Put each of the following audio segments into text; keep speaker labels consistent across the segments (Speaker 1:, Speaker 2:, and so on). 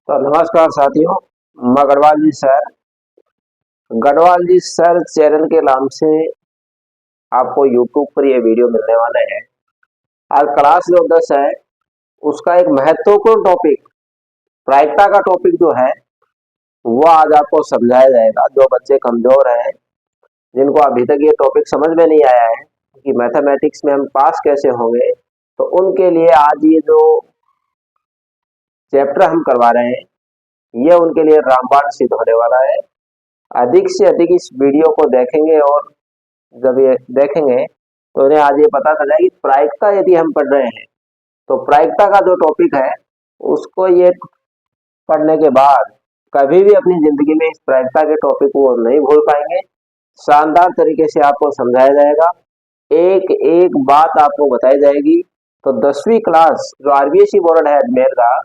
Speaker 1: तो नमस्कार साथियों, मैं गढ़वाल जी सर चैनल के नाम से आपको यूट्यूब पर ये वीडियो मिलने वाला है। आज क्लास जो 10 है उसका एक महत्वपूर्ण टॉपिक प्रायिकता का टॉपिक जो है वो आज आपको समझाया जाएगा। जो बच्चे कमजोर हैं, जिनको अभी तक ये टॉपिक समझ में नहीं आया है कि मैथमेटिक्स में हम पास कैसे होंगे, तो उनके लिए आज ये जो चैप्टर हम करवा रहे हैं ये उनके लिए रामबाण सिद्ध होने वाला है। अधिक से अधिक इस वीडियो को देखेंगे और जब ये देखेंगे तो उन्हें आज ये पता चला कि प्रायिकता यदि हम पढ़ रहे हैं तो प्रायिकता का जो टॉपिक है उसको ये पढ़ने के बाद कभी भी अपनी जिंदगी में इस प्रायिकता के टॉपिक को नहीं भूल पाएंगे। शानदार तरीके से आपको समझाया जाएगा, एक एक बात आपको बताई जाएगी। तो 10वीं क्लास जो आरबीएसई बोर्ड है अजमेर का,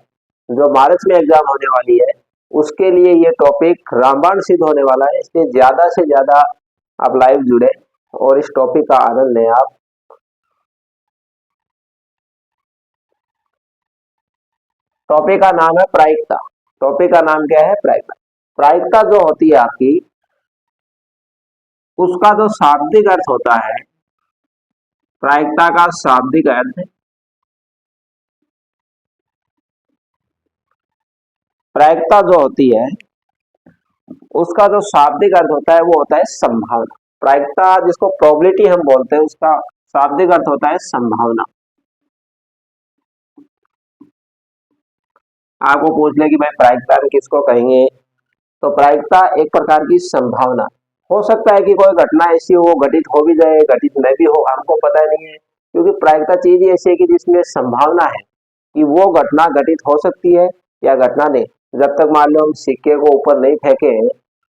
Speaker 1: जो मार्च में एग्जाम होने वाली है, उसके लिए ये टॉपिक रामबाण सिद्ध होने वाला है। इसलिए ज्यादा से ज्यादा आप लाइव जुड़े और इस टॉपिक का आनंद लें। आप टॉपिक का नाम है प्रायिकता। टॉपिक का नाम क्या है? प्रायिकता। प्रायिकता जो होती है आपकी, उसका जो शाब्दिक अर्थ होता है, प्रायिकता का शाब्दिक अर्थ, प्रायिकता जो होती है उसका जो शाब्दिक अर्थ होता है वो होता है संभावना। प्रायिकता जिसको प्रोबेबिलिटी हम बोलते हैं, उसका शाब्दिक अर्थ होता है संभावना। आपको पूछ ले कि भाई प्रायिकता हम किसको कहेंगे, तो प्रायिकता एक प्रकार की संभावना। हो सकता है कि कोई घटना ऐसी हो, घटित हो भी जाए, घटित नहीं भी हो, हमको पता नहीं है, क्योंकि प्रायिकता चीज ऐसी है कि जिसमें संभावना है कि वो घटना घटित हो सकती है या घटना नहीं। जब तक मान लो हम सिक्के को ऊपर नहीं फेंके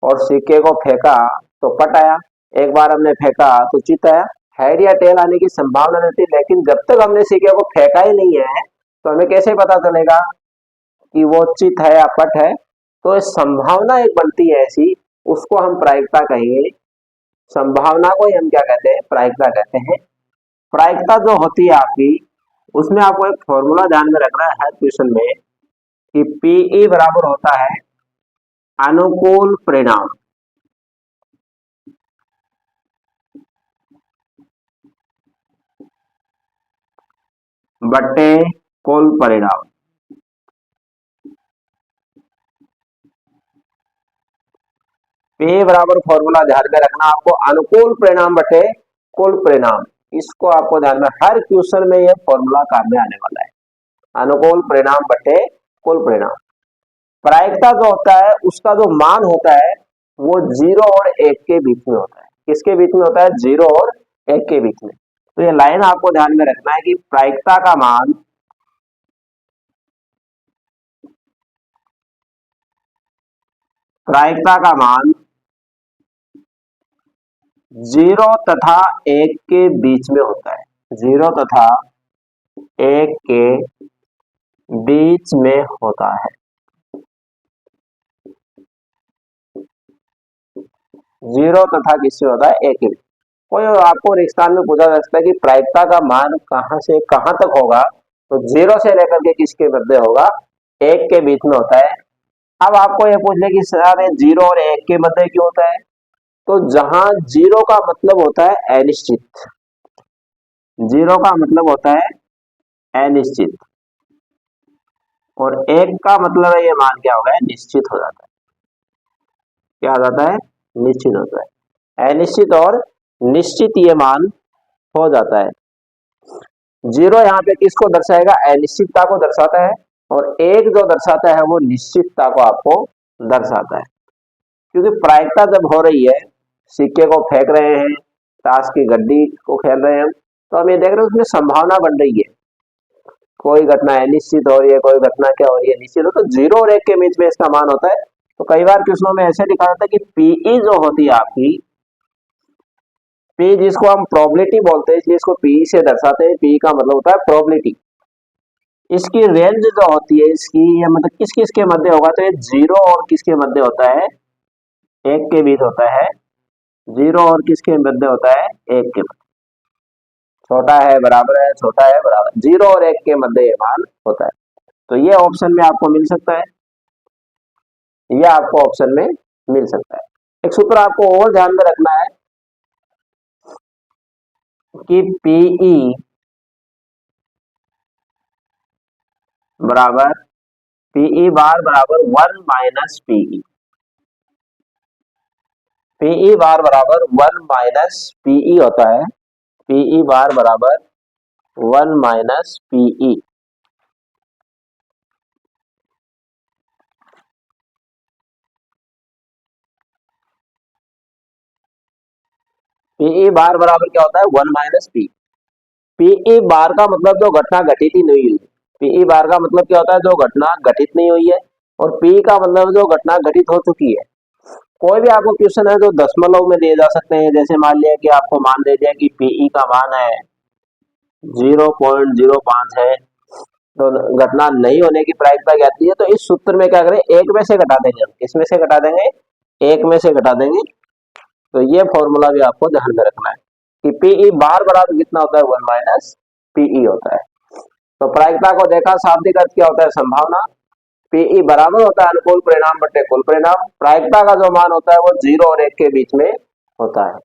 Speaker 1: और सिक्के को फेंका तो पट आया, एक बार हमने फेंका तो चित आया, हेड या टेल आने की संभावना नहीं थी। लेकिन जब तक हमने सिक्के को फेंका ही नहीं है तो हमें कैसे पता चलेगा कि वो चित है या पट है? तो इस संभावना एक बनती है ऐसी, उसको हम प्रायिकता कहेंगे। संभावना को ही हम क्या कहते हैं? प्रायिकता कहते हैं। प्रायिकता जो होती है आपकी, उसमें आपको एक फॉर्मूला ध्यान में रखना है हर क्वेश्चन में कि पीई बराबर होता है अनुकूल परिणाम बटे कुल परिणाम। पी बराबर फॉर्मूला ध्यान में रखना आपको, अनुकूल परिणाम बटे कुल परिणाम। इसको आपको ध्यान में, हर क्वेश्चन में यह फॉर्मूला काम में आने वाला है। अनुकूल परिणाम बटे कुल परिणाम। प्रायिकता जो होता है उसका जो मान होता है वो 0 और 1 के बीच में होता है। किसके बीच में होता है? 0 और 1 के बीच में। तो ये लाइन आपको ध्यान में रखना है कि प्रायिकता का मान प्रायिकता का मान 0 तथा 1 के बीच में होता है। 0 तथा 1 के बीच में होता है। 0 तथा किससे होता है? 1 के बीच। कोई आपको रिश्तान में पूछा जा सकता है कि प्रायिकता का मान कहां से कहां तक होगा, तो 0 से लेकर के किसके मध्य होगा? 1 के बीच में होता है। अब आपको ये पूछ ले कि सर 0 और 1 के मध्य क्यों होता है, तो जहां 0 का मतलब होता है अनिश्चित, 0 का मतलब होता है अनिश्चित, और 1 का मतलब है ये मान क्या होगा? निश्चित हो जाता है। क्या हो जाता है? निश्चित होता है। अनिश्चित और निश्चित ये मान हो जाता है। 0 यहाँ पे किसको दर्शाएगा? अनिश्चितता को दर्शाता है, और 1 जो दर्शाता है वो निश्चितता को आपको दर्शाता है। क्योंकि प्रायिकता जब हो रही है, सिक्के को फेंक रहे हैं, ताश की गड्डी को खेल रहे हैं, तो हम ये देख रहे हैं उसमें संभावना बन रही है। कोई घटना अनिश्चित हो रही है, कोई घटना क्या हो रही है? निश्चित हो। तो 0 और 1 के बीच में इसका मान होता है। तो कई बार क्वेश्चनों में ऐसे लिखा जाता है कि पीई जो होती है आपकी, पी जिसको हम प्रोबेबिलिटी बोलते हैं, इसलिए इसको पी से दर्शाते हैं। पी का मतलब होता है प्रोबेबिलिटी। इसकी रेंज जो होती है इसकी, ये मतलब किस किस के मध्य होगा, तो ये 0 और किसके मध्य होता है? 1 के बीच होता है। 0 और किसके मध्य होता है? 1 के मध्य। छोटा है बराबर है, छोटा है बराबर, 0 और 1 के मध्य ये मान होता है। तो ये ऑप्शन में आपको मिल सकता है। यह आपको ऑप्शन में मिल सकता है। एक सूत्र आपको और ध्यान में रखना है कि पीई बराबर पीई बार बराबर 1 माइनस पीई, पीई बार बराबर 1 माइनस पीई होता है, पीई बार बराबर 1 माइनस पीई। पीई बार बराबर क्या होता है 1 माइनस पी। पीई बार का मतलब जो घटना घटित ही नहीं हुई, पीई बार का मतलब क्या होता है जो घटना घटित नहीं हुई है, और पी का मतलब जो घटना घटित हो चुकी है। कोई भी आपको क्वेश्चन है जो दशमलव में दिए जा सकते हैं, जैसे मान लिया कि आपको मान दे दिया कि पीई का मान है 0.05 है, तो घटना नहीं होने की प्रायिकता क्या आती है, तो इस सूत्र में क्या करें एक में से घटा देंगे, हम इसमें से घटा देंगे, एक में से घटा देंगे। तो ये फॉर्मूला भी आपको ध्यान में रखना है कि पीई बार बराबर कितना होता है 1 माइनस पीई होता है। तो प्रायिकता को देखा, शाब्दिक अर्थ क्या होता है संभावना, पीई बराबर होता है अनुकूल परिणाम बटे कुल परिणाम। प्रायिकता का जो मान होता है वो 0 और 1 के बीच में होता है।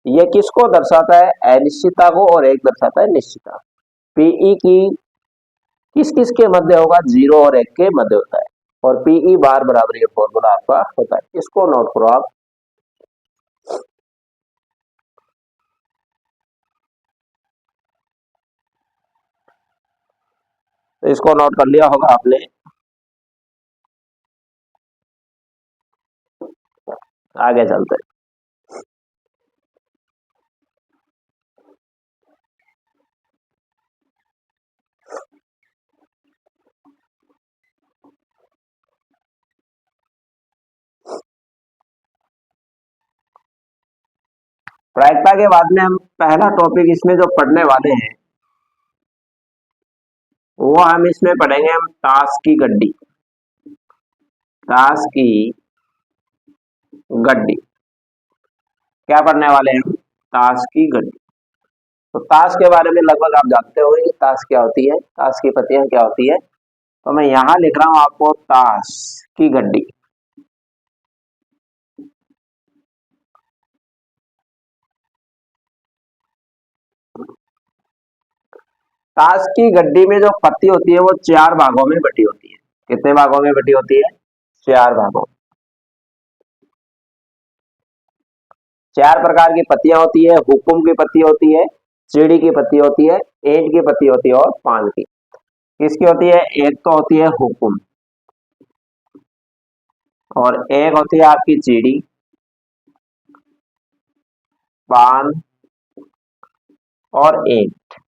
Speaker 1: ये किसको दर्शाता है, अनिश्चितता को, और 1 दर्शाता है निश्चितता। पीई की किस किस के मध्य होगा, 0 और 1 के मध्य होता है, और पीई बार बराबर ये फॉर्मूला आपका होता है। इसको नोट करो आप। तो इसको नोट कर लिया होगा आपने। आगे चलते हैं। प्रायिकता के बाद में हम पहला टॉपिक इसमें जो पढ़ने वाले हैं वो हम इसमें पढ़ेंगे हम ताश की गड्डी। ताश की गड्डी क्या पढ़ने वाले हैं हम, ताश की गड्डी। तो ताश के बारे में लगभग आप जानते होंगे कि ताश क्या होती है, ताश की पत्तियां क्या होती है। तो मैं यहां लिख रहा हूं आपको ताश की गड्डी। ताश की गड्डी में जो पत्ती होती है वो 4 भागों में बटी होती है। कितने भागों में बटी होती है, 4 भागों। 4 प्रकार की पत्तियां होती है, हुकुम की पत्ती होती है, सीढ़ी की पत्ती होती है, ईंट की पत्ती होती है, और पान की। किसकी होती है, एक तो होती है हुकुम, और एक होती है आपकी चीड़ी, पान और ईंट।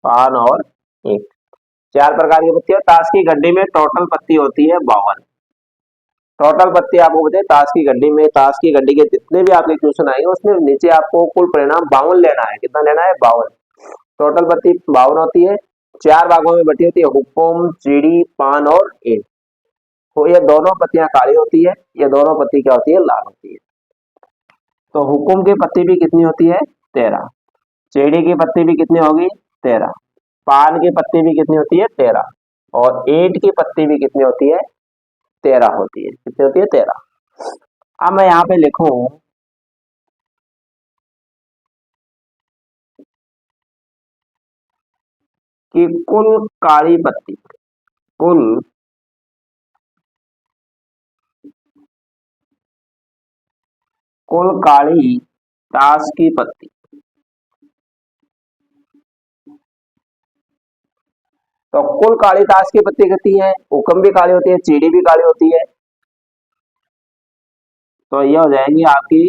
Speaker 1: पान और ईंट 4 प्रकार की पत्ती है। ताश की गड्डी में टोटल पत्ती होती है 52। टोटल पत्ती आपको बताए ताश की गड्डी में, ताश की गड्डी के जितने भी आपके क्वेश्चन आएंगे उसमें नीचे आपको कुल परिणाम 52 लेना है। कितना लेना है, 52। टोटल पत्ती 52 होती है, 4 भागों में बटी होती है, हुकुम, चीड़ी, पान और ईंट। तो ये दोनों पत्तियां काली होती है, ये दोनों पत्ती क्या होती है, लाल होती है। तो हुकुम की पत्ती भी कितनी होती है, 13। चीड़ी की पत्ती भी कितनी होगी, 13। पान की पत्ती भी कितनी होती है, 13। और ईंट की पत्ती भी कितनी होती है, 13 होती है। कितनी होती है, 13। अब मैं यहाँ पे लिखूं कि कुल काली पत्ती, कुल कुल काली ताश की पत्ती। तो कुल काली ताश की पत्ती कितनी है, हुक्म भी काली होती है, चीड़ी भी काली होती है। तो ये हो जाएंगी आपकी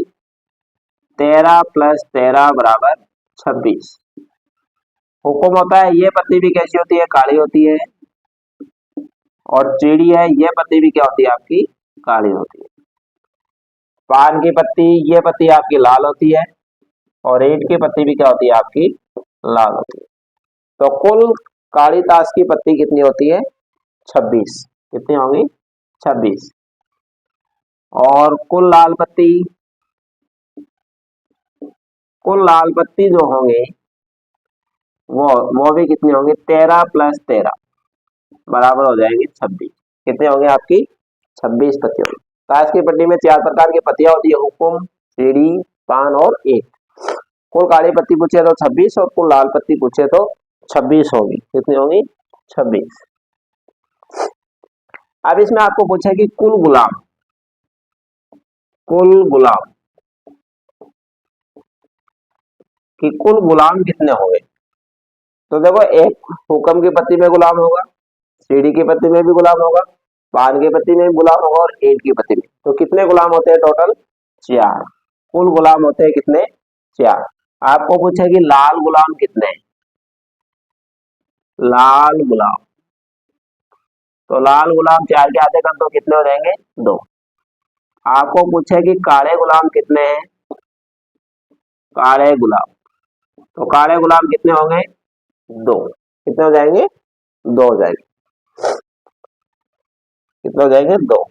Speaker 1: 13 + 13 बराबर 26। हुक्म होता है, ये पत्ती भी कैसी होती है, काली होती है, और चीड़ी है, ये पत्ती भी क्या होती है आपकी, काली होती है। पान की पत्ती, ये पत्ती आपकी लाल होती है, और ईंट की पत्ती भी क्या होती है आपकी, लाल होती है। तो कुल काली ताश की पत्ती कितनी होती है, 26। कितनी होंगी, 26। और कुल लाल पत्ती जो होंगे वो भी कितनी होंगी, 13 + 13 बराबर हो जाएंगे 26। कितने होंगे आपकी, 26 पत्ती होगी। ताश की पट्टी में 4 प्रकार की पत्तियां होती है, हुकुम, सीढ़ी, पान और ईंट। कुल काली पत्ती पूछे तो 26 और कुल लाल पत्ती पूछे तो 26 होगी। कितनी होगी? 26। अब इसमें आपको पूछे कि कुल गुलाम कितने होंगे। तो देखो, एक हुक्म की पत्ती में गुलाम होगा, सीढ़ी की पत्ती में भी गुलाम होगा, पान की पत्ती में भी गुलाम होगा और ईंट की पत्ती में। तो कितने गुलाम होते हैं टोटल? 4। कुल गुलाम होते हैं कितने? 4। आपको पूछे कि लाल गुलाम कितने हैं? लाल गुलाम, तो लाल गुलाम 4 के आधे कर दो, कितने हो जाएंगे? 2। आपको पूछे कि काले गुलाम कितने हैं? काले गुलाम, तो काले गुलाम कितने होंगे? 2। कितने हो जाएंगे? 2 हो जाएंगे। कितने हो जाएंगे? 2।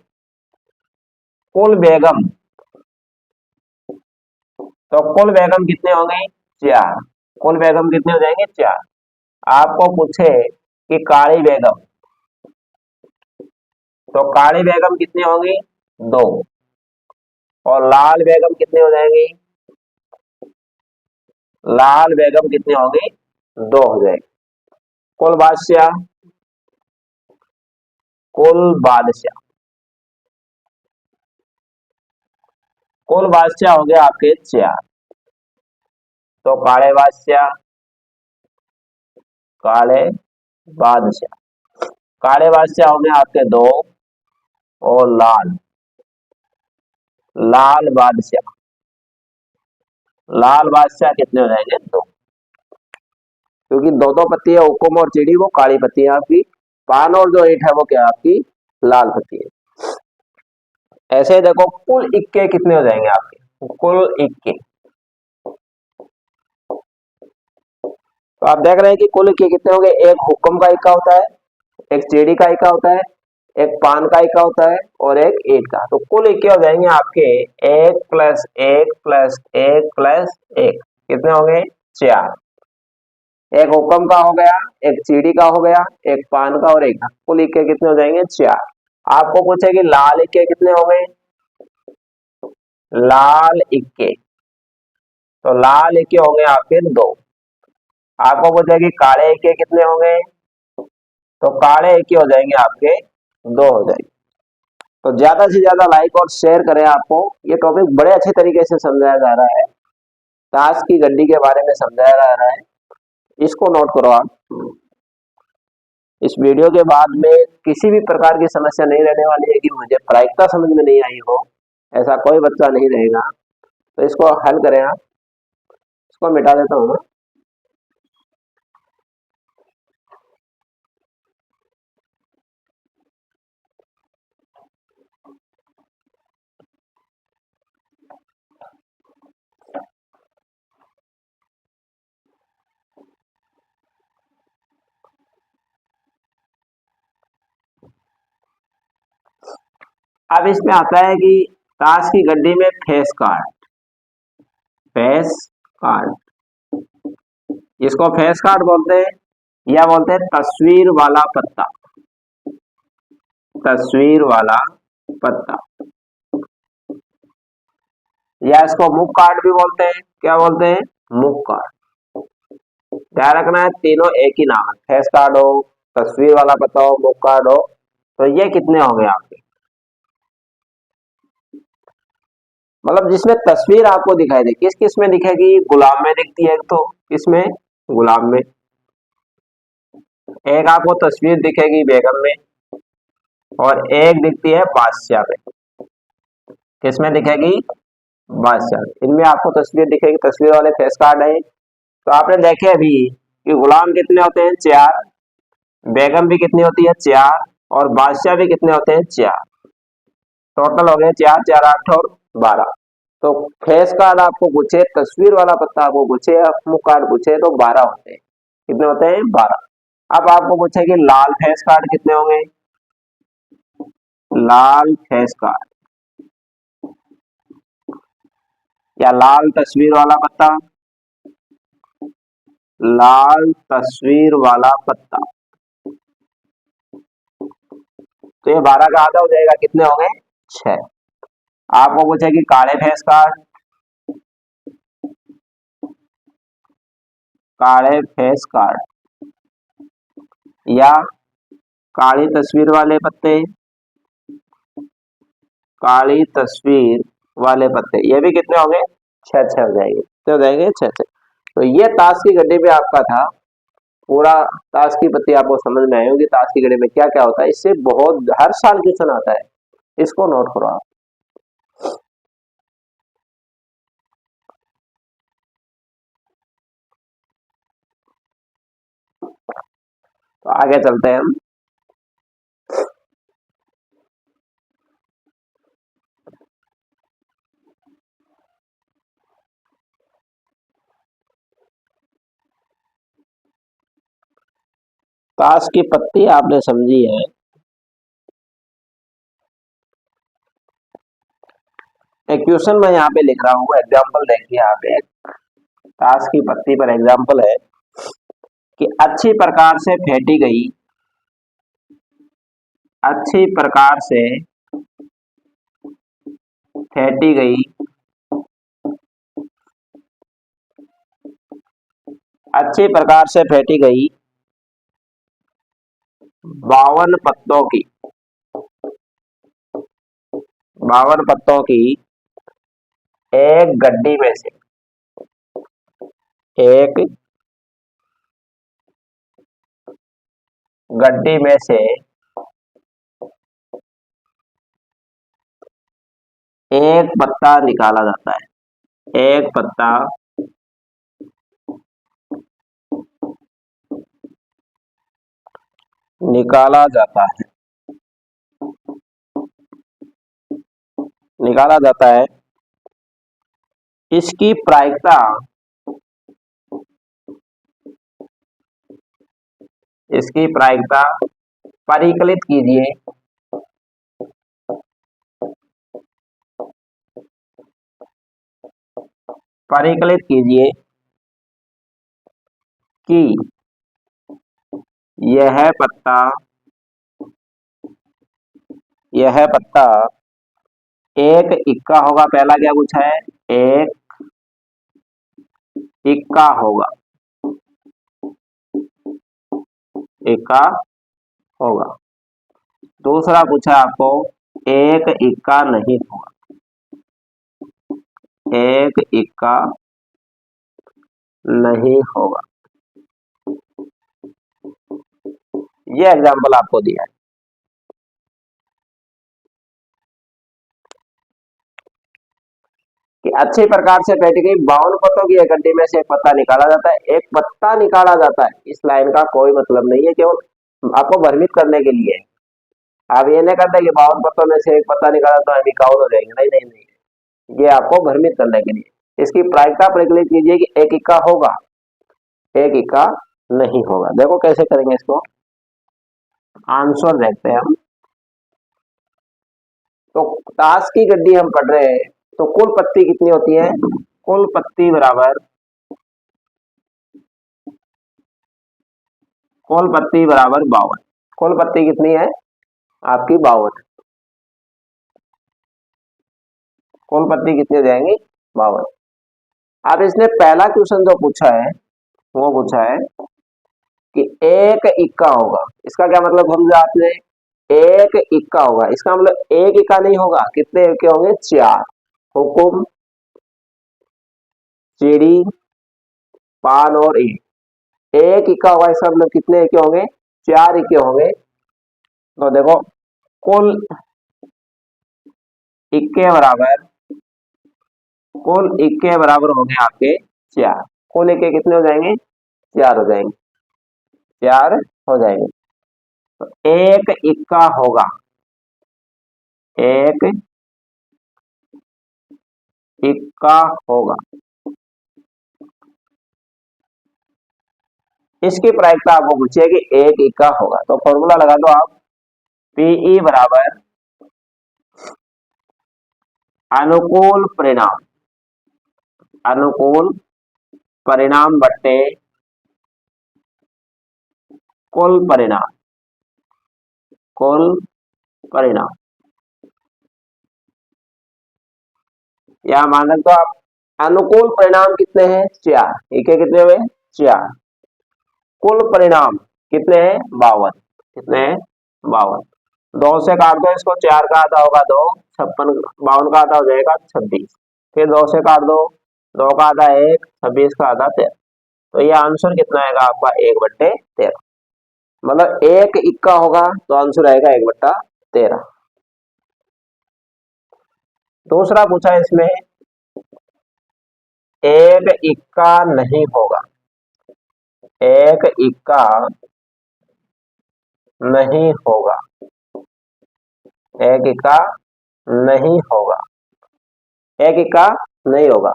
Speaker 1: कुल बेगम, तो कुल बेगम कितने होंगे? 4। कुल बेगम कितने हो जाएंगे? 4। आपको पूछे कि काली बेगम, तो काली बेगम कितनी होंगी? 2। और लाल बेगम कितनी हो जाएंगी? लाल बेगम कितनी होंगी? 2 हो जाएगी। कुल बादशाह, कुल बादशाह, कुल बादशाह हो गए आपके 4। तो काले बादशाह, काले बादशाह हो गए आपके 2। और लाल बादशाह, लाल बादशाह कितने हो जाएंगे? 2। क्योंकि दो दो पत्ती है, हुक्म और चिड़ी, वो काली पत्ती है आपकी। पान और जो ईंट है वो क्या आपकी? लाल पत्ती है। ऐसे देखो, कुल इक्के कितने हो जाएंगे आपके? कुल इक्के, तो आप देख रहे हैं कि कुल इक्के कितने होंगे। एक हुक्म का इक्का होता है, एक चेड़ी का इक्का होता है, एक पान का इक्का होता है और एक ईंट का। तो कुल इक्के हो जाएंगे आपके 1 प्लस 1 प्लस 1 प्लस 1। कितने होंगे? 4। एक हुक्म का हो गया, एक चीड़ी का हो गया, एक पान का और एक का। कुल इक्के कितने हो जाएंगे? 4। आपको पूछे कि लाल इक्के कितने हो गए? लाल इक्के, तो लाल इक्के होंगे आपके 2। आपको पूछे कि काले इक्के कितने होंगे? तो काले इक्के हो जाएंगे आपके 2 हो जाएंगे। तो ज्यादा से ज्यादा लाइक और शेयर करें। आपको ये टॉपिक बड़े अच्छे तरीके से समझाया जा रहा है, ताश की गड्डी के बारे में समझाया जा रहा है। इसको नोट करो आप। इस वीडियो के बाद में किसी भी प्रकार की समस्या नहीं रहने वाली है कि मुझे प्रायिकता समझ में नहीं आई हो, ऐसा कोई बच्चा नहीं रहेगा। तो इसको हल करें आप। इसको मिटा देता हूँ मैं। अब इसमें आता है कि ताश की गड्डी में फेस कार्ड, इसको फेस कार्ड बोलते हैं या बोलते हैं तस्वीर वाला पत्ता। तस्वीर वाला पत्ता, या इसको मुख कार्ड भी बोलते हैं। क्या बोलते हैं? मुख कार्ड। ध्यान रखना है, तीनों एक ही नाम है। फेस कार्ड हो, तस्वीर वाला पत्ता हो, मुख कार्ड हो। तो ये कितने हो गए आपके? मतलब जिसमें तस्वीर आपको दिखाई दे, किस किस में दिखेगी? गुलाम में दिखती है। तो किसमें? गुलाम में। एक आपको तस्वीर दिखेगी बेगम में, और एक दिखती है बादशाह में। किसमें दिखेगी? बादशाह। इनमें आपको तस्वीर दिखेगी, तस्वीर वाले फेस कार्ड है। तो आपने देखे अभी कि गुलाम कितने होते हैं? 4। बेगम भी कितनी होती है? 4। और बादशाह भी कितने होते हैं? 4। टोटल हो गए 4 4 8 और 12। तो फेस कार्ड आपको पूछे, तस्वीर वाला पत्ता आपको पूछे, मुख कार्ड पूछे, तो 12 होते हैं। कितने होते हैं? 12। अब आपको पूछे कि लाल फेस कार्ड कितने होंगे? लाल फेस कार्ड या लाल तस्वीर वाला पत्ता, लाल तस्वीर वाला पत्ता, तो ये 12 का आधा हो जाएगा, कितने होंगे 6। आपको पूछे कि काले भैंस कार्ड, काले भैंस कार्ड या काली तस्वीर वाले पत्ते, काली तस्वीर वाले पत्ते, ये भी कितने होंगे 6 हो जाएंगे, कितने हो जाएंगे 6। तो ये ताश की गड्डी में आपका था पूरा। ताश की पत्ती आपको समझ में आई होगी, ताश की गड्डी में क्या क्या होता है, इससे बहुत हर साल क्वेश्चन आता है, इसको नोट करो आप। तो आगे चलते हैं हम। ताश की पत्ती आपने समझी है, एक क्वेश्चन मैं यहाँ पे लिख रहा हूँ, एग्जाम्पल देखिए यहाँ पे। ताश की पत्ती पर एग्जाम्पल है कि अच्छी प्रकार से फेंटी गई, अच्छी प्रकार से फेंटी गई, अच्छी प्रकार से फेंटी गई 52 पत्तों की, 52 पत्तों की एक गड्डी में से, एक गड्डी में से एक पत्ता निकाला जाता है, एक पत्ता निकाला जाता है, निकाला जाता है। इसकी प्रायिकता, इसकी प्रायिकता परिकलित कीजिए, परिकलित कीजिए कि यह पत्ता, यह पत्ता एक इक्का होगा। पहला क्या पूछा है, एक इक्का होगा, इक्का होगा। दूसरा पूछा आपको एक इक्का नहीं होगा, एक इक्का नहीं होगा। ये एग्जाम्पल आपको दिया है कि अच्छी प्रकार से फेंटी गई 52 पत्तों की एक गड्डी में से एक पत्ता निकाला जाता है, एक पत्ता निकाला जाता है। इस लाइन का कोई मतलब नहीं है, केवल आपको भ्रमित करने के लिए। आप ये नहीं करते कि 52 पत्तों में से एक पत्ता निकाला तो हम इक्यावन हो जाएंगे, नहीं नहीं नहीं, ये आपको भ्रमित करने के लिए। इसकी प्रायिकता परिकलित कीजिए कि एक इक्का होगा, एक इक्का नहीं होगा। देखो कैसे करेंगे इसको, आंसर देखते हैं हम। तो ताश की गड्डी हम पढ़ रहे हैं, तो कुल पत्ती कितनी होती है, कुल पत्ती बराबर, कुल पत्ती बराबर 52। कुल पत्ती कितनी है आपकी 52, कुल पत्ती कितनी हो जाएंगी 52। अब इसने पहला क्वेश्चन जो पूछा है वो पूछा है कि एक इक्का होगा, इसका क्या मतलब समझा आपने, एक इक्का होगा, इसका मतलब एक इक्का नहीं होगा, कितने इक्के होंगे 4। हुकुम, चिड़ी, पान और ईंट, एक इक्का होगा, इसका मतलब कितने इक्के होंगे 4 इक्के होंगे। तो देखो कुल इक्के बराबर, कुल इक्के बराबर हो गए आपके 4, कुल इक्के कितने हो जाएंगे 4 हो जाएंगे, 4 हो जाएंगे। तो एक इक्का होगा, एक इक्का होगा। इसकी प्रायिकता आपको पूछी है कि एक इक्का होगा, तो फॉर्मूला लगा दो आप, पीई बराबर अनुकूल परिणाम, अनुकूल परिणाम बट्टे कुल परिणाम, कुल परिणाम। या मान लो तो आप अनुकूल परिणाम कितने हैं 4, ठीक है, कितने हुए 4। कुल परिणाम कितने हैं 52, कितने हैं 52। 2 से काट दो इसको, 4 का आधा होगा 2, 56, 52 का आधा हो जाएगा 26। फिर 2 से काट दो, 2 का आधा 1, 26 का आधा 13। तो ये आंसर कितना आएगा आपका 1/13। मतलब एक इक्का होगा तो आंसर आएगा 1/13। दूसरा पूछा इसमें एक इक्का नहीं होगा, एक इक्का नहीं होगा, एक इक्का नहीं होगा, एक इक्का नहीं होगा।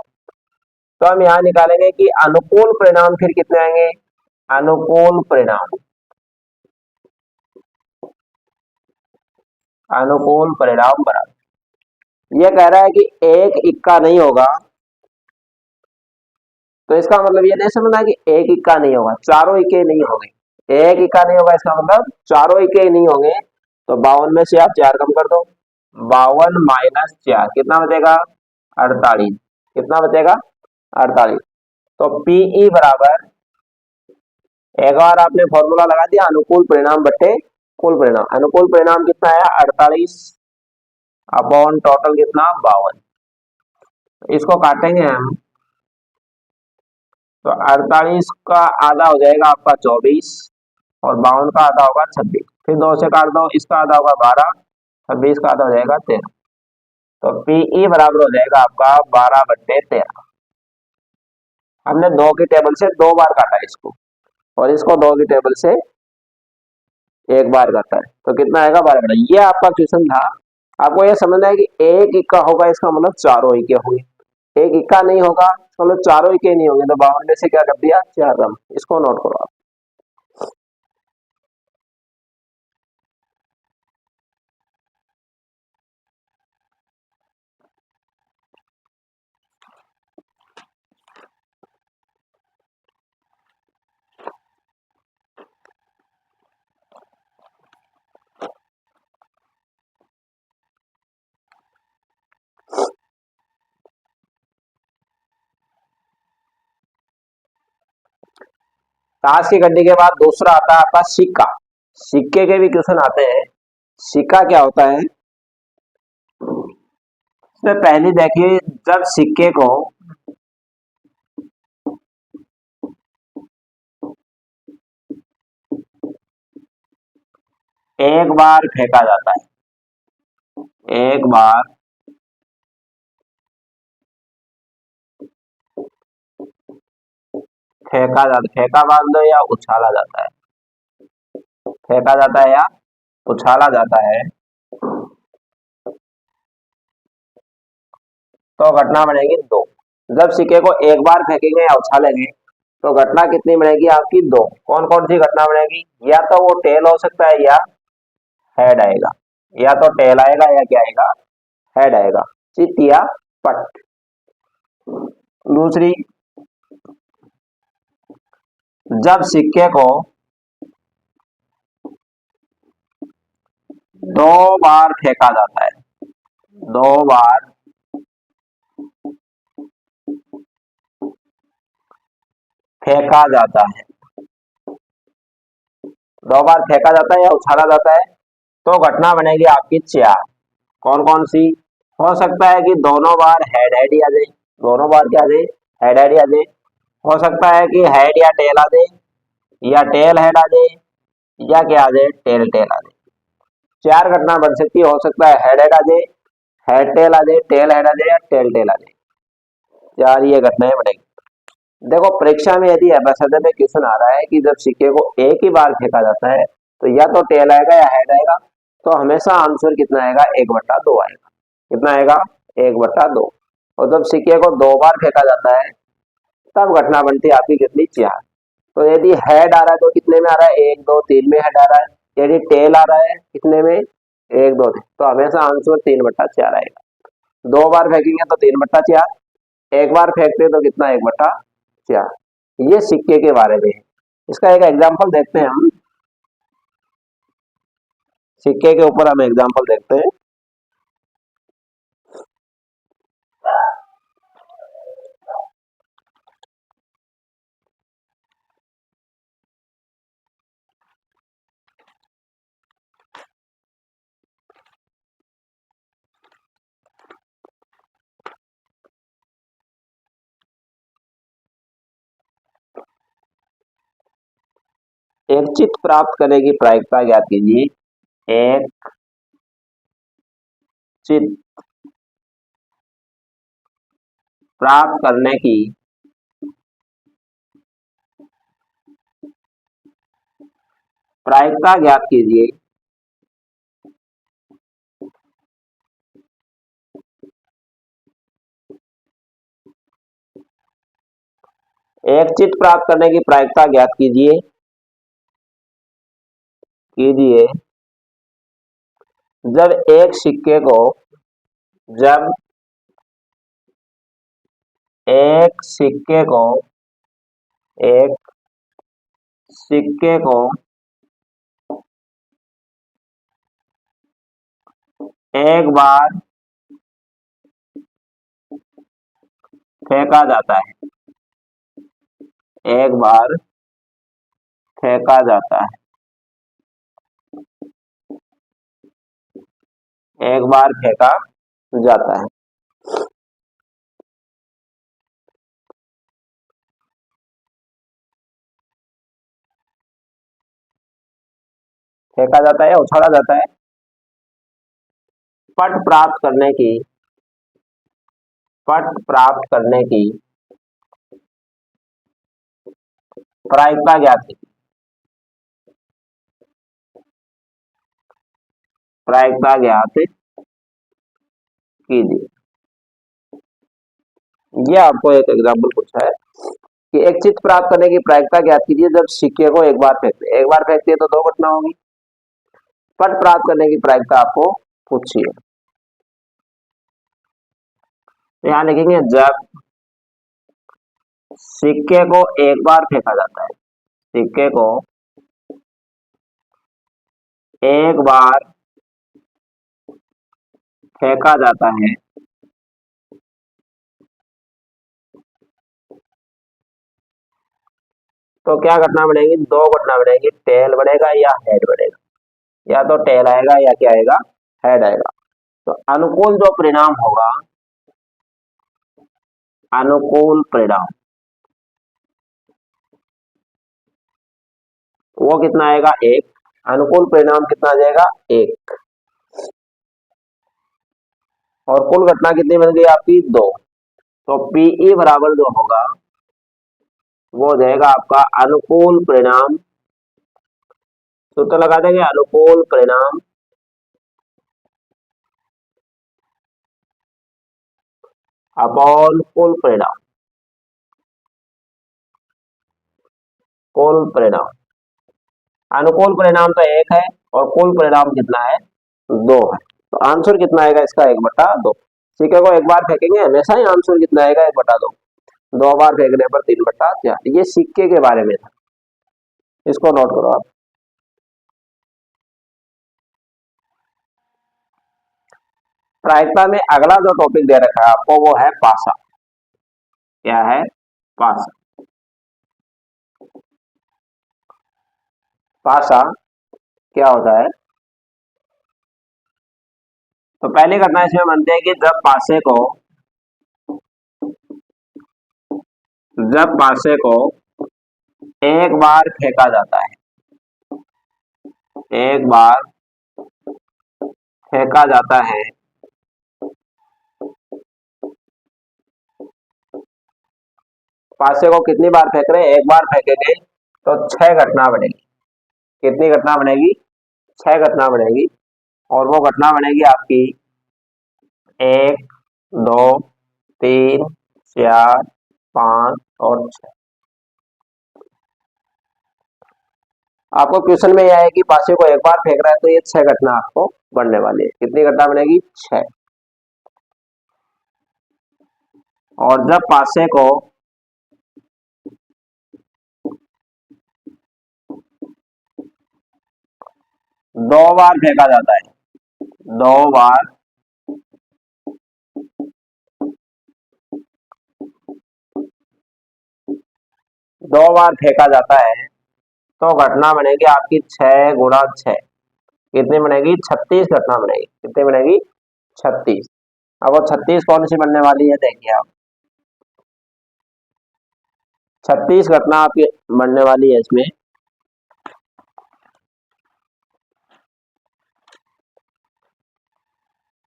Speaker 1: तो हम यहां निकालेंगे कि अनुकूल परिणाम फिर कितने आएंगे, अनुकूल परिणाम, अनुकूल परिणाम बराबर, यह कह रहा है कि एक इक्का नहीं होगा, तो इसका मतलब ये नहीं समझना कि एक इक्का नहीं होगा, चारों इक्के नहीं होंगे। एक इक्का नहीं होगा इसका मतलब चारों इक्के नहीं होंगे। तो 52 में से आप 4 कम कर दो, 52 माइनस 4 कितना बचेगा 48, कितना बचेगा 48। तो पीई बराबर, एक बार आपने फॉर्मूला लगा दिया अनुकूल परिणाम बटे कुल परिणाम, अनुकूल परिणाम कितना है 48 अपॉन टोटल कितना 52। इसको काटेंगे हम तो 48 का आधा हो जाएगा आपका 24 और 52 का आधा होगा 26। फिर 2 से काट दो, इसका आधा होगा 12, 26 का आधा हो जाएगा 13। तो पीई बराबर हो जाएगा आपका 12/13। हमने 2 की टेबल से 2 बार काटा इसको और इसको 2 की टेबल से एक बार काटा है, तो कितना आएगा 12। ये आपका क्वेश्चन था। आपको ये समझना है कि एक इक्का होगा इसका मतलब चारों इक्के होंगे, एक इक्का नहीं होगा मतलब चारों इक्के नहीं होंगे। तो 52 में से क्या कर दिया 4 कम, इसको नोट करो आप। ताश की गड्डी के बाद दूसरा आता है आपका सिक्का। सिक्के के भी क्वेश्चन आते हैं। सिक्का क्या होता है, इसमें पहले देखिए जब सिक्के को एक बार फेंका जाता है, एक बार फेंका बांध दो या उछाला जाता है, फेंका जाता है या उछाला जाता है, तो घटना बनेगी 2। जब सिक्के को एक बार फेंकेंगे या उछालेंगे तो घटना कितनी बनेगी आपकी 2। कौन कौन सी घटना बनेगी, या तो वो टेल हो सकता है या हेड आएगा, या तो टेल आएगा या क्या आएगा हेड आएगा, चित या पट। दूसरी, जब सिक्के को 2 बार फेंका जाता है, 2 बार फेंका जाता है, 2 बार फेंका जाता है या उछाला जाता है, तो घटना बनेगी आपकी 4। कौन कौन सी, हो सकता है कि दोनों बार हेड हेड ही आ जाए, दोनों बार क्या आ जाए हेड हेड ही आ जाए, हो सकता है कि हेड या टेल आ जाए, या टेल हेड आ जाए, या क्या आ जाए टेल टेल आ जाए। 4 घटना बन सकती है, हो सकता है हेड हेड आ जाए, हेड टेल आ जाए, टेल हेड आ जाए या टेल टेल आ जाए। 4 ये घटनाएं बनेगी। देखो परीक्षा में यदि एबैसिडर में क्वेश्चन आ रहा है कि जब सिक्के को एक ही बार फेंका जाता है तो या तो टेल आएगा या हेड आएगा, तो हमेशा आंसर कितना आएगा 1/2 आएगा, कितना आएगा 1/2। और जब सिक्के को 2 बार फेंका जाता है तब घटना बनती है आपकी कितनी 4। तो यदि हेड आ रहा है तो कितने में आ रहा है 1 2 3 में हेड आ रहा है, यदि टेल आ रहा है कितने में 1 2 3, तो हमेशा आंसर 3/4 आएगा। 2 बार फेंकेंगे तो 3/4, एक बार फेंकते तो कितना 1/4। ये सिक्के के बारे में है। इसका एक एग्जांपल देखते हैं हम। सिक्के के ऊपर हम एग्जांपल देखते हैं। एक चित्त प्राप्त करने की प्रायिकता ज्ञात कीजिए। एक चित्त प्राप्त करने की प्रायिकता ज्ञात कीजिए। एक चित्त प्राप्त करने की प्रायिकता ज्ञात कीजिए कीजिए जब एक सिक्के को जब एक सिक्के को एक सिक्के को एक बार फेंका जाता है। एक बार फेंका जाता है। एक बार फेंका जाता है। फेंका जाता है, उछाला जाता है। पट प्राप्त करने की पट प्राप्त करने की प्रायिकता ज्ञात कीजिए। प्रायिकता ज्ञात कीजिए। ये आपको एक एग्जाम्पल पूछा है कि एक चित्त प्राप्त करने की प्रायिकता ज्ञात कीजिए जब सिक्के को एक बार फेंकते। एक बार फेंकते तो दो घटना होगी। पट प्राप्त करने की प्रायिकता आपको पूछी है। तो यहाँ लिखेंगे जब सिक्के को एक बार फेंका जाता है। सिक्के को एक बार फेंका जाता है तो क्या घटना बनेगी? दो घटना बनेगी। टेल बढ़ेगा या हेड बढ़ेगा। या तो टेल आएगा या क्या आएगा? हेड आएगा। तो अनुकूल जो परिणाम होगा, अनुकूल परिणाम वो कितना आएगा? एक। अनुकूल परिणाम कितना आ जाएगा? एक। और कुल घटना कितनी बन गई आपकी? दो। तो पीई बराबर जो होगा वो हो जाएगा आपका अनुकूल परिणाम। सूत्र लगा देंगे, अनुकूल परिणाम अपॉन कुल परिणाम। कुल परिणाम, अनुकूल परिणाम तो एक है और कुल परिणाम कितना है? दो है। तो आंसर कितना आएगा इसका? 1/2। सिक्के को एक बार फेंकेंगे हमेशा ही आंसर कितना आएगा? 1/2। दो बार फेंकने पर 3/4। ये सिक्के के बारे में था, इसको नोट करो आप। प्रायिकता में अगला जो टॉपिक दे रखा है आपको वो है पासा। क्या है? पासा। पासा क्या होता है? तो पहली घटना इसमें बनती है कि जब पासे को एक बार फेंका जाता है। एक बार फेंका जाता है पासे को कितनी बार फेंक रहे हैं? एक बार फेंकेंगे तो 6 घटना बनेगी। कितनी घटना बनेगी? 6 घटना बनेगी। और वो घटना बनेगी आपकी 1, 2, 3, 4, 5 और 6। आपको क्वेश्चन में यह है कि पासे को एक बार फेंक रहा है तो ये 6 घटना आपको बनने वाली है। कितनी घटना बनेगी? 6। और जब पासे को 2 बार फेंका जाता है, 2 बार 2 बार फेंका जाता है तो घटना बनेगी आपकी 6 गुणा 6। कितनी बनेगी? 36 घटना बनेगी। कितनी बनेगी? 36। अब वो 36 कौन सी बनने वाली है देखिए आप। 36 घटना आपकी बनने वाली है इसमें।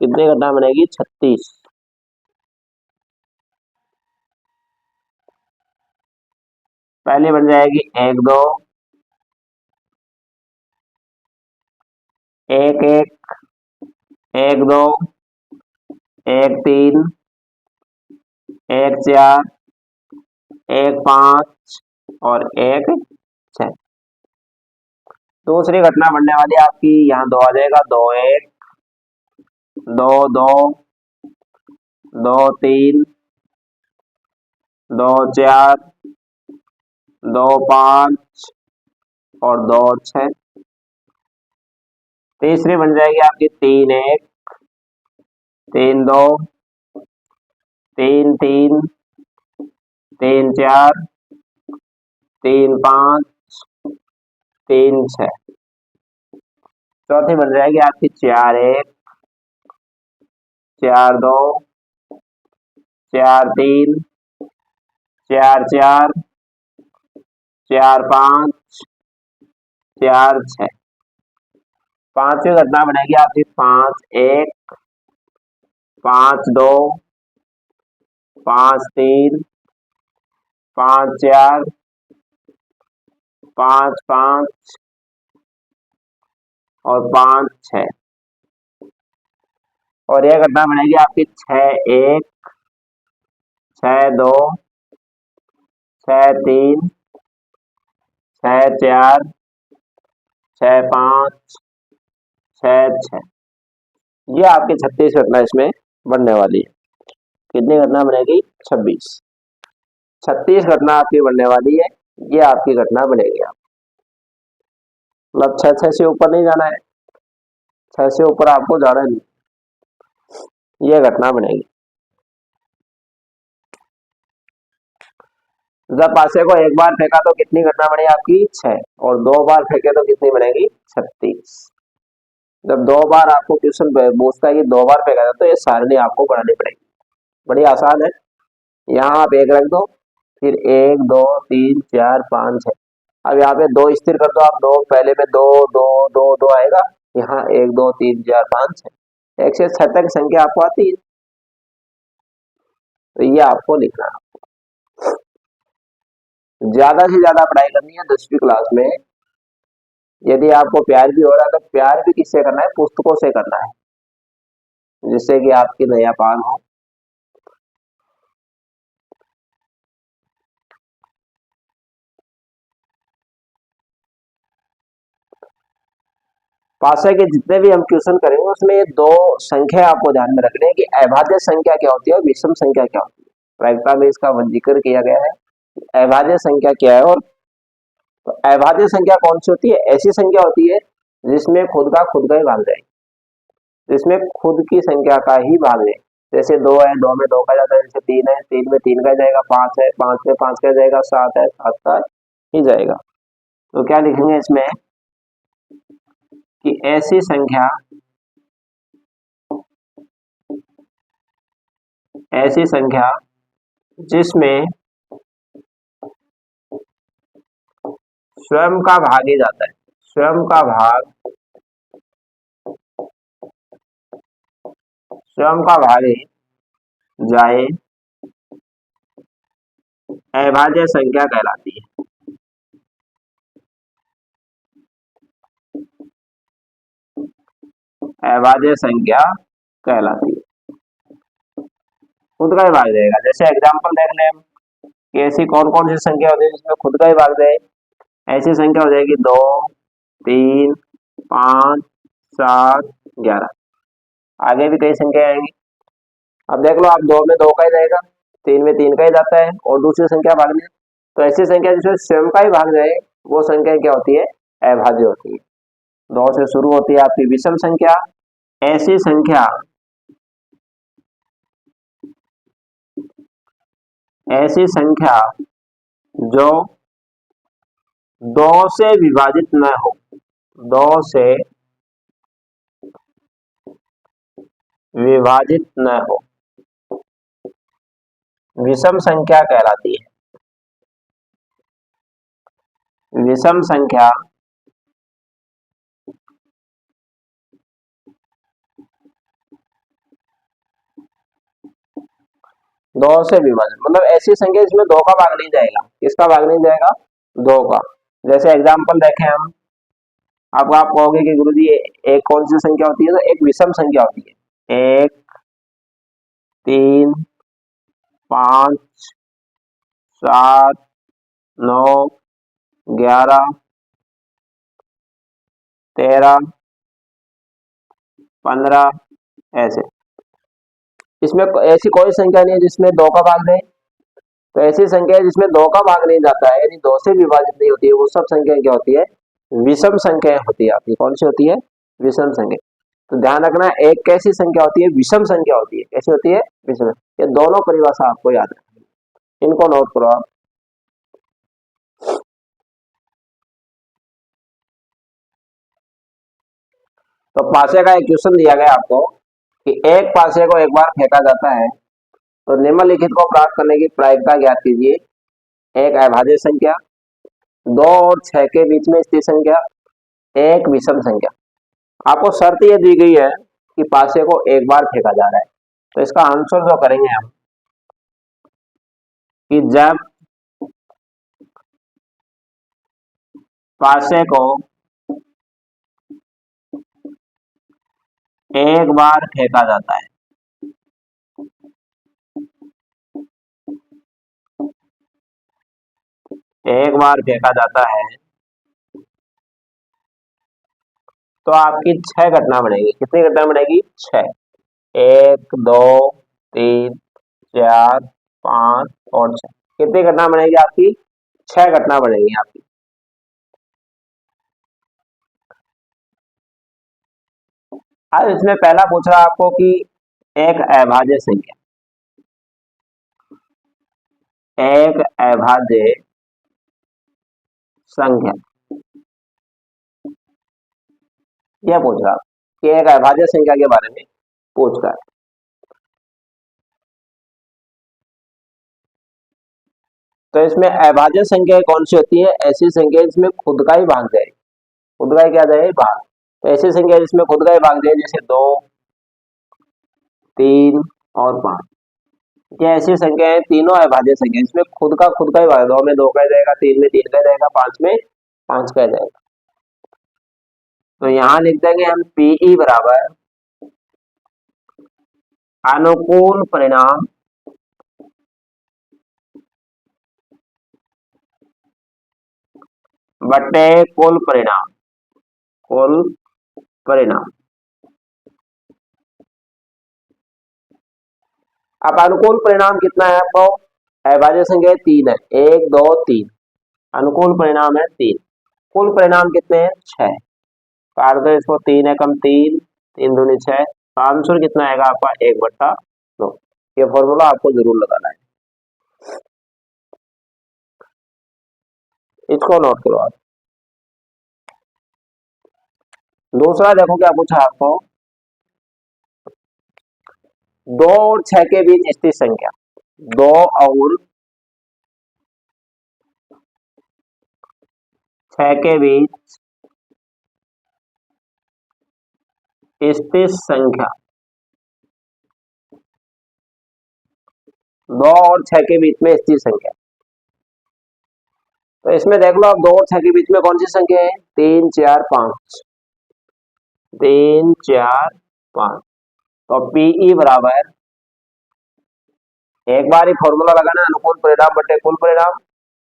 Speaker 1: कितनी घटना बनेगी? 36। पहले बन जाएगी 1 2 1 1 1 2 1 3 1 4 1 5 और 1 6। दूसरी घटना बनने वाली आपकी यहाँ 2 आ जाएगा, 2 1 2 2 2 3 2 4 2 5 और 2 6। तीसरी बन जाएगी आपकी 3 1 3 2 3 3 3 4 3 5 3 6। चौथी बन जाएगी आपकी 4 1 4 2 4 3 4 4 4 5 4 6। पांचवी घटना बनेगी आपकी 5 1 5 2 5 3 5 4 5 5 और 5 6। और यह घटना बनेगी आपकी 6 1 6 2 6 3 6 4 6 5 6 6। ये आपकी 36 घटना इसमें बनने वाली है। कितनी घटना बनेगी? 26। 36 घटना आपकी बनने वाली है। ये आपकी घटना बनेगी। आप मतलब 6 से ऊपर नहीं जाना है, 6 से ऊपर आपको जाना नहीं, ये घटना बनेगी। जब पासे को एक बार फेंका तो कितनी घटना बनेगी आपकी? 6। और 2 बार फेंके तो कितनी बनेगी? 36। जब 2 बार आपको क्वेश्चन पूछता है कि 2 बार फेंका था तो ये सारणी आपको बनानी पड़ेगी। बड़ी आसान है। यहाँ आप 1 रख दो, फिर 1 2 3 4 5 6। अब यहाँ पे 2 स्थिर कर दो आप, 2 पहले में 2 2 2 2 आएगा। यहाँ 1 2 3 4 5 6, 1 से 6 तक संख्या आपको आती है, तो ये आपको लिखना है। ज्यादा से ज्यादा पढ़ाई करनी है 10वीं क्लास में। यदि आपको प्यार भी हो रहा है तो प्यार भी किससे करना है? पुस्तकों से करना है, जिससे कि आपकी नया पान हो। पासे के जितने भी हम क्वेश्चन करेंगे उसमें ये 2 संख्या आपको ध्यान में रखनी है कि अभाज्य संख्या क्या होती है और विषम संख्या क्या होती है। प्रायिकता में इसका जिक्र किया गया है। अभाज्य संख्या क्या है और तो अभाज्य संख्या कौन सी होती है? ऐसी संख्या होती है जिसमें खुद का ही भाग जाए, जिसमें खुद की संख्या का ही भाग जाए। जैसे 2 है, 2 में 2 का जाता है। जैसे 3 है, 3 में 3 का जाएगा। 5 है, 5 में 5 का जाएगा। 7 है, 7 का ही जाएगा। तो क्या लिखेंगे इसमें कि ऐसी संख्या जिसमें स्वयं का भाग ही जाता है, स्वयं का भाग ही जाए, अभाज्य संख्या कहलाती है। अभाज्य संख्या कहलाती है, खुद का ही भाग जाएगा। जैसे एग्जांपल देख लें हम कि ऐसी कौन कौन सी संख्या होती है जिसमें खुद का ही भाग जाए। ऐसी संख्या हो जाएगी 2 3 5 7 11। आगे भी कई संख्या आएंगी। अब देख लो आप, 2 में 2 का ही जाएगा, 3 में 3 का ही जाता है और दूसरी संख्या भागने। तो ऐसी संख्या जिसमें स्वयं का ही भाग जाए वो संख्या क्या होती है? अभाज्य होती है। 2 से शुरू होती है आपकी विषम संख्या। ऐसी संख्या जो 2 से विभाजित न हो, 2 से विभाजित न हो, विषम संख्या कहलाती है। विषम संख्या 2 से विभाजन मतलब ऐसी संख्या जिसमें 2 का भाग नहीं जाएगा। किसका भाग नहीं जाएगा? 2 का। जैसे एग्जांपल देखें हम, आप कहोगे कि गुरुजी एक कौन सी संख्या होती है? तो एक विषम संख्या होती है। 1 3 5 7 9 11 13 15 ऐसे। इसमें ऐसी कोई संख्या नहीं है जिसमें 2 का भाग जाए। तो ऐसी संख्या है जिसमें 2 का भाग नहीं जाता है, यानी 2 से विभाजित नहीं होती है, वो सब संख्या क्या होती है? विषम संख्या होती है। आपकी कौन सी होती है? विषम संख्या। तो ध्यान रखना, एक कैसी संख्या होती है? विषम संख्या होती है। कैसी होती है? विषम। ये दोनों परिभाषा आपको याद है, इनको नोट करो आप। तो पासे का एक क्वेश्चन दिया गया आपको कि एक पासे को एक बार फेंका जाता है, तो निम्नलिखित को प्राप्त करने की प्रायिकता ज्ञात कीजिए। एक अभाज्य संख्या, 2 और 6 के बीच में स्थित संख्या, एक विषम संख्या। आपको शर्त यह दी गई है कि पासे को एक बार फेंका जा रहा है। तो इसका आंसर जो करेंगे हम कि जब पासे को एक बार फेंका जाता है, एक बार फेंका जाता है, तो आपकी 6 घटना बनेगी। कितनी घटना बनेगी? 6। 1 2 3 4 5 और 6। कितनी घटना बनेगी आपकी? 6 घटना बनेगी आपकी। अब इसमें पहला पूछ रहा आपको कि एक अभाज्य संख्या, एक अभाज्य संख्या यह पूछ रहा कि एक अभाज्य संख्या के बारे में पूछ रहा है। तो इसमें अभाज्य संख्या कौन सी होती है? ऐसी संख्या जिसमें खुद का ही भाग जाए, खुद का ही क्या जाए? भाग। तो ऐसी संख्या जिसमें खुद का ही भाग जाए, जैसे 2 3 और 5, क्या ऐसी संख्या है? तीनों अभाज्य संख्या इसमें खुद का ही भाग। 2 में 2 का जाएगा, 3 में 3 का जाएगा, 5 में 5 का जाएगा। तो यहां लिख देंगे हम पीई बराबर अनुकूल परिणाम बटे कुल परिणाम, कुल परिणाम। अब अनुकूल परिणाम कितना है आपको? अभाज्य संख्या 3 है, 1 2 3। अनुकूल परिणाम है 3। कुल परिणाम कितने हैं? 6। काट दो इसको, 3 एकम 3, 3 दूनी 6। आंसर कितना आएगा आपका? 1/2। ये फॉर्मूला आपको जरूर लगाना है, इसको नोट करो आप। दूसरा देखो क्या पूछा आपको, 2 और 6 के बीच स्थित संख्या, 2 और 6 के बीच स्थित संख्या, 2 और 6 के बीच में स्थित संख्या। तो इसमें देख लो आप, 2 और 6 के बीच में कौन सी संख्या है? 3 4 5, 3 4 5। तो पीई बराबर, एक बार ही फॉर्मूला लगाना, अनुकूल परिणाम बटे कुल परिणाम।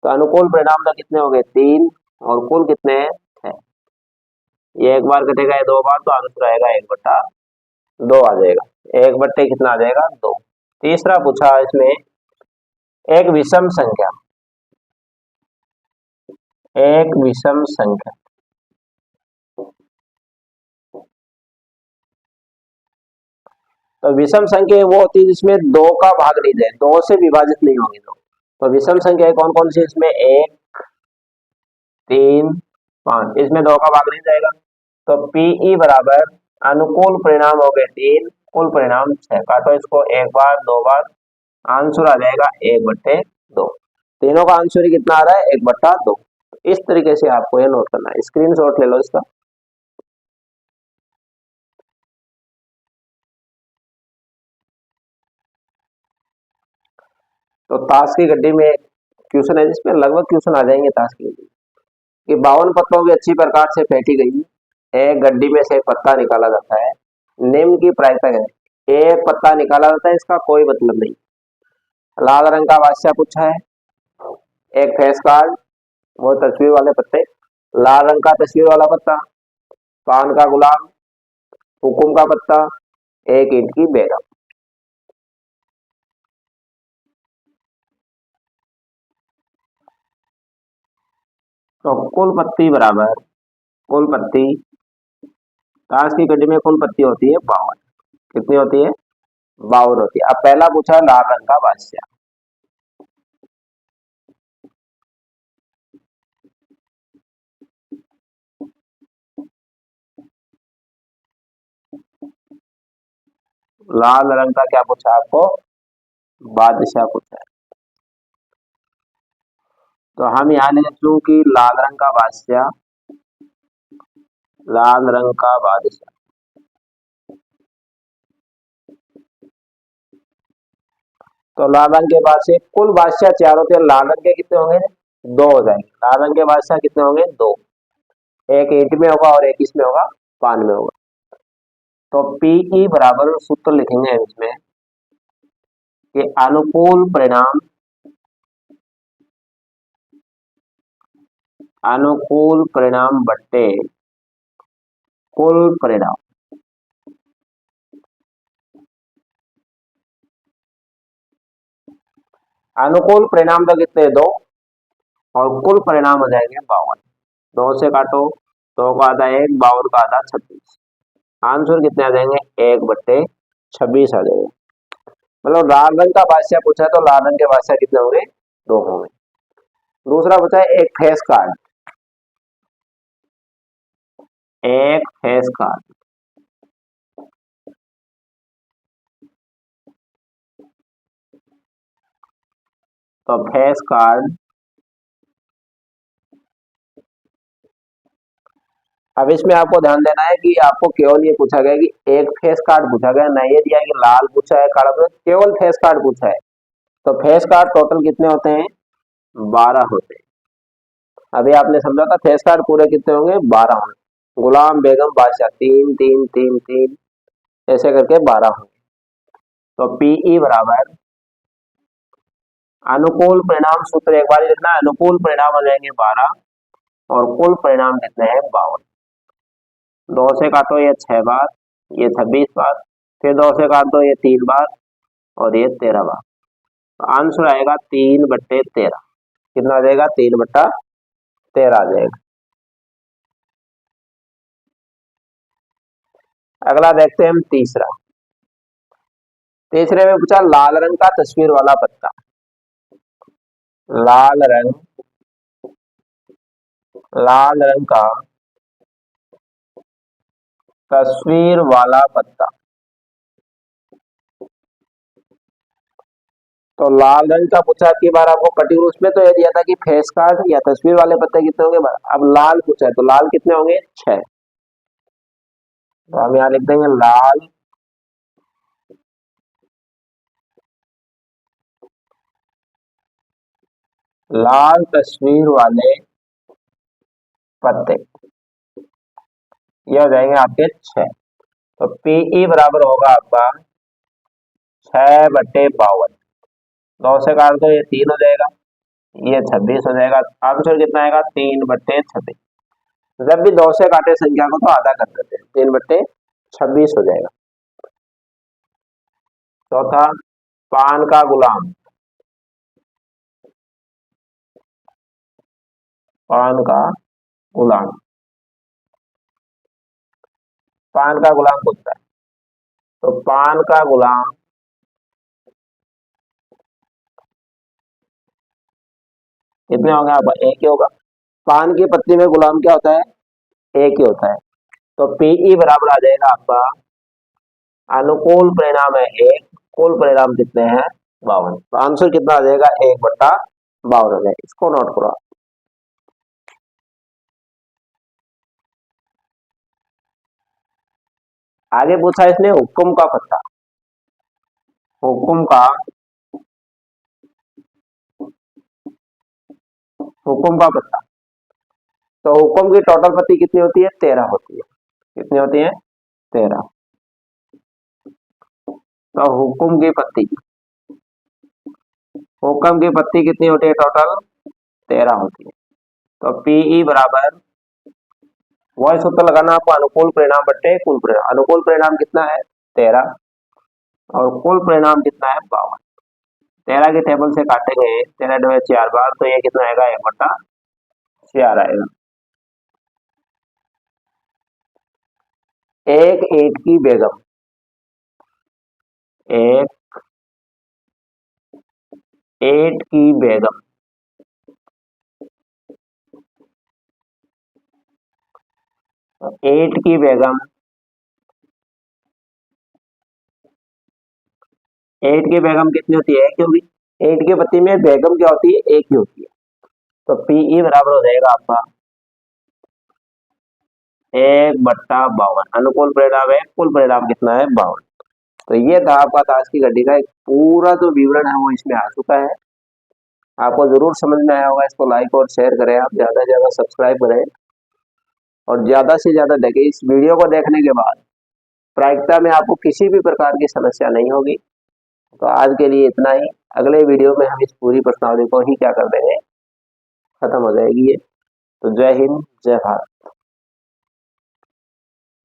Speaker 1: तो अनुकूल परिणाम तो कितने हो गए? 3, और कुल कितने हैं? 6। ये एक बार कटेगा, ये 2 बार, तो आंसर आएगा 1/2 आ जाएगा। 1 बट्टे कितना आ जाएगा? 2। तीसरा पूछा इसमें, एक विषम संख्या, एक विषम संख्या तो विषम संख्या वो होती है जिसमें दो का भाग नहीं जाए, दो से विभाजित नहीं होगी दो। तो विषम संख्या कौन कौन सी, इसमें 1, 3, 5, इसमें दो का भाग नहीं जाएगा। तो पीई बराबर अनुकूल परिणाम हो गए 3, कुल परिणाम 6। काटो इसको एक बार, दो बार, आंसर आ जाएगा 1/2। तीनों का आंसर ही कितना आ रहा है, 1/2। इस तरीके से आपको ये नोट करना है, स्क्रीनशॉट ले लो इसका। तो ताश की गड्डी में क्वेश्चन है जिसमें लगभग क्वेश्चन आ जाएंगे ताश की गड्डी कि 52 पत्तों की अच्छी प्रकार से फेंटी गई एक गड्डी में से एक पत्ता निकाला जाता है, निम्न की प्रायिकता है। एक पत्ता निकाला जाता है, इसका कोई मतलब नहीं। लाल रंग का बादशाह पूछा है, एक फेस कार्ड, वो तस्वीर वाले पत्ते, लाल रंग का तस्वीर वाला पत्ता, पान का गुलाब, हुकुम का पत्ता, एक ईंट की बेगम। तो कुल पत्ती बराबर कुल पत्ती, ताश की गड्डी में कुल पत्ती होती है 52। कितनी होती है, 52 होती है। अब पहला पूछा लाल रंग का बादशाह, लाल रंग का क्या पूछा आपको, बादशाह पूछा है। तो हम यहाँ लिख लूं कि लाल रंग का बादशाह, लाल रंग का बादशाह। तो लाल रंग के बाद से कुल बादशाह चार होते हैं, लाल रंग के कितने होंगे, दो हो जाएंगे। लाल रंग के बादशाह कितने होंगे, दो। एक ईंट में होगा और एक इसमें होगा, पान में होगा। तो पीई बराबर सूत्र लिखेंगे इसमें कि अनुकूल परिणाम बट्टे कुल परिणाम। अनुकूल परिणाम तो कितने, दो, और कुल परिणाम हो जाएंगे 52। दो से काटो, दो का आधा 1, 52 का आधा 26। आंसर कितने आ जाएंगे, 1/26 आ जाएंगे। मतलब लाल रंग का बादशाह पूछा है तो लाल रंग के बादशाह कितने होंगे, दो होंगे। दूसरा पूछा है एक फेस कार्ड, एक फेस कार्ड। तो फेस कार्ड, अब इसमें आपको ध्यान देना है कि आपको केवल ये पूछा गया कि एक फेस कार्ड पूछा गया, नहीं ये दिया कि लाल पूछा है, काला पूछा है, केवल फेस कार्ड पूछा है। तो फेस कार्ड टोटल कितने होते हैं, 12 होते हैं। अभी आपने समझा था फेस कार्ड पूरे कितने होंगे, 12 होंगे। गुलाम बेगम बादशाह 3 3 3 3 ऐसे करके 12 होंगे। तो पीई बराबर अनुकूल परिणाम, सूत्र एक बार लिखना है, अनुकूल परिणाम हो जाएंगे 12 और कुल परिणाम कितने हैं, 52। दो से काटो ये 6 बार, ये 26 बार, फिर दो से काट दो ये 3 बार और ये 13 बार। तो आंसर आएगा 3/13। कितना आ जाएगा, 3/13 आ जाएगा। अगला देखते हैं हम तीसरा। तीसरे में पूछा लाल रंग का तस्वीर वाला पत्ता, लाल रंग लाल रंग का तस्वीर वाला पत्ता। तो लाल रंग का पूछा कि बार आपको पर्टिकुलर, उसमें तो ये दिया था कि फेस कार्ड या तस्वीर वाले पत्ते कितने होंगे, अब लाल पूछा है तो लाल कितने होंगे, 6। तो हम यहाँ लिख देंगे लाल तस्वीर वाले पत्ते, ये हो जाएंगे आपके 6। तो पीई बराबर होगा आपका 6/52। दो से काट दो ये 3 हो जाएगा, ये 26 हो जाएगा। आंसर कितना आएगा, 3/26। जब भी दो से काटे संख्या को तो आधा कर देते हैं, 3/26 हो जाएगा। चौथा पान का गुलाम, पान का गुलाम, पान का गुलाम पूछता है तो पान का गुलाम कितने होंगे आपका, एक ही होगा। पान की पत्ती में गुलाम क्या होता है, एक ही होता है। तो पीई बराबर आ जाएगा आपका, अनुकूल परिणाम है एक, कुल परिणाम कितने हैं 52। तो आंसर कितना आ जाएगा, 1/52 हो जाएगा। इसको नोट करो। आगे पूछा इसने हुक्म का पत्ता, हुक्म का, हुक्म का पत्ता। तो हुक्म की टोटल पत्ती कितनी होती है, 13 होती है। कितनी होती है, 13। तो हुक्म की पत्ती, हुक्म की पत्ती कितनी होती है, टोटल 13 होती है। तो पीई बराबर, वही सूत्र लगाना आपको, अनुकूल परिणाम बट्टे कुल परिणाम। अनुकूल परिणाम कितना है, 13, और कुल परिणाम कितना है 52। 13 के टेबल से काटेंगे 13 डबल 4 बार, तो ये कितना आएगा, 1/4 आएगा। एक ईंट की बेगम, एक ईंट की बेगम, ईंट की बेगम, ईंट की बेगम कितनी होती है, एक ही होगी। ईंट की पत्ती में बेगम क्या होती है, एक ही होती है। तो पीई बराबर हो जाएगा आपका 1/52। अनुकूल परिणाम है, कुल परिणाम कितना है 52। तो ये था आपका ताश की घड़ी का एक पूरा जो विवरण है वो इसमें आ चुका है। आपको जरूर समझ में आया होगा। इसको लाइक और शेयर करें, आप ज्यादा से ज्यादा सब्सक्राइब करें और ज्यादा से ज्यादा देखें। इस वीडियो को देखने के बाद प्रायिकता में आपको किसी भी प्रकार की समस्या नहीं होगी। तो आज के लिए इतना ही। अगले वीडियो में हम इस पूरी प्रश्नावली को ही क्या कर देंगे, खत्म हो जाएगी ये। तो जय हिंद, जय भारत।